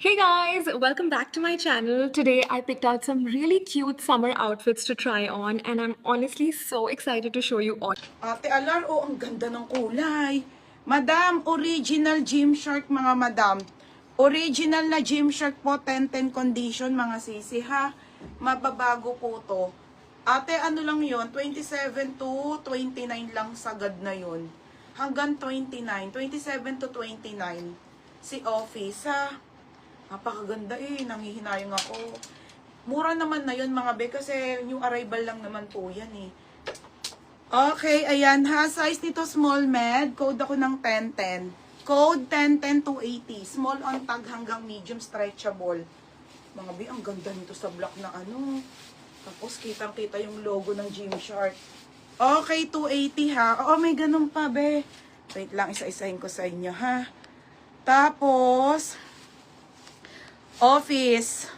Hey guys, welcome back to my channel. Today I picked out some really cute summer outfits to try on and I'm honestly so excited to show you all. Ate Alar, oh, ang ganda ng kulay. Madam, original Gymshark mga madam. Original na Gymshark po, 10-10 condition mga sisi ha. Mababago po to. Ate, ano lang yon 27 to 29 lang sagad na yon. Hanggang 29, 27 to 29. Si Office ha. Napakaganda nangihinayang ako. Mura naman na yun mga be, kasi new arrival lang naman po yan Okay, ayan ha. Size nito small med. Code ako ng 1010. Code 1010 to 80. Small on tag hanggang medium stretchable. Mga be, ang ganda nito sa black na ano. Tapos kitang-kita yung logo ng Gymshark. Okay, 280 ha. Oo, may ganun pa be. Wait lang, isa-isahin ko sa inyo ha. Tapos Office.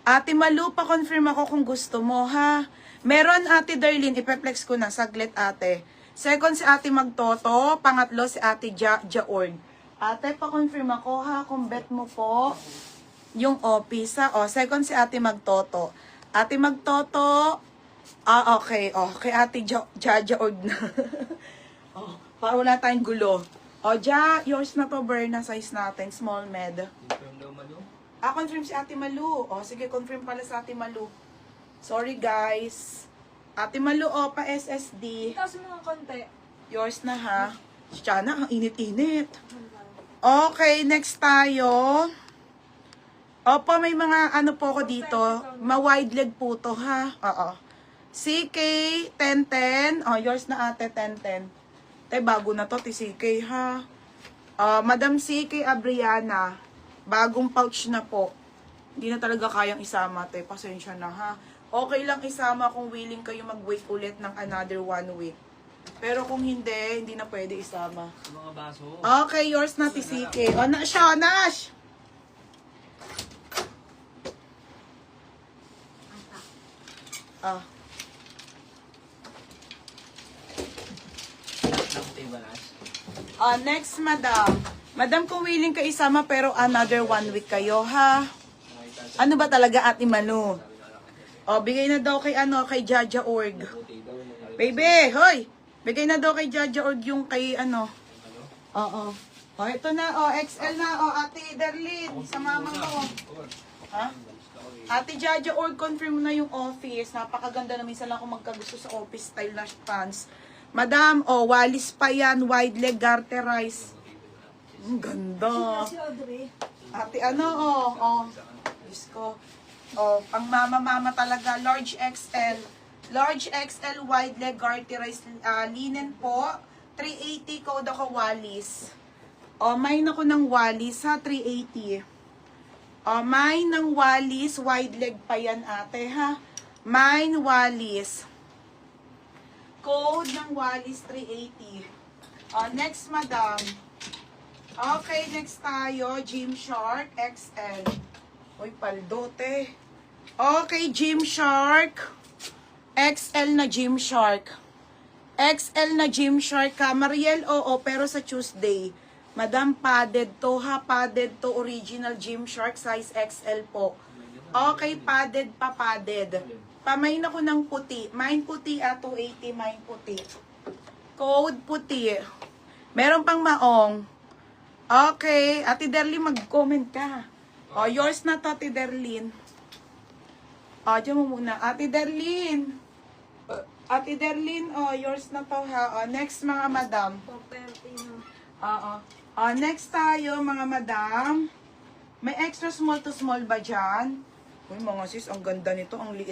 Ate Malu, pa-confirm ako kung gusto mo, ha? Meron, Ate Darlene, ipeplex ko na. Saglit, ate. Second, si Ate Magtoto. Pangatlo, si Ate Jaorg. Ate, pa-confirm ako, ha? Kung bet mo po yung Office, ha? O, second, si Ate Magtoto. Ate Magtoto. Okay. O, kay Ate Jaorg na. O, para wala tayong gulo. O, yours na to, Berna. Size natin. Small med. Confirm si Ate Malu. Sige, confirm pala sa Ate Malu. Sorry, guys. Ate Malu, pa SSD. Itaas mo nga konti. Yours na, ha? Siya na, ang init-init. Okay, next tayo. Opo, may mga ano po ko dito. Ma-wide leg po to, ha? Oo. CK 1010. Yours na, ate, 1010. Bago na to, CK, ha? Madam CK Abriana. Bagong pouch na po. Hindi na talaga kayang isama, te. Pasensya na, ha? Okay lang isama kung willing kayo mag-wait ulit ng another 1 week. Pero kung hindi na pwede isama. Mga baso. Okay, yours na, TCK. Nash! Next, madam. Madam, kung willing ka isama pero another 1 week kayo, ha? Ano ba talaga, Ate Manu? Bigay na daw kay kay Jaorg. Baby, hoy! Bigay na daw kay Jaorg yung kay Oo. Ito na, XL na, Ate Darlene, sa mama ko. Ha? Ate Jaorg, confirm na yung Office. Napakaganda na, minsan lang ako magkagusto sa Office style na pants. Madam, walis pa yan, wide leg, garterize. Ang ganda. Si Audrey. Ate, Diyos ko. Pang mama talaga. Large XL. Large XL wide leg garterized linen po. 380 code ako walis. Mine ako ng walis ha. 380. Mine ng walis. Wide leg pa yan ate ha. Mine walis. Code ng walis 380. Next madam. Okay, next tayo, Gymshark XL. Uy, paldote. Okay, Gymshark. XL na Gymshark. XL na Gymshark ka. Mariel, pero sa Tuesday. Madam, padded to ha. Padded to, original Gymshark, size XL po. Okay, padded pa, padded. Pamain ako ng puti. Mine puti, 280, mine puti. Code puti. Meron pang maong. Okay, Ate Darlene, mag-comment ka. Yours na to, Ate Darlene. Diyan mo muna. Ate Darlene. Ate Darlene, yours na to ha. Next, mga madam. Next tayo, mga madam. May extra small to small ba dyan? Uy, mga sis, ang ganda nito. Ang liit.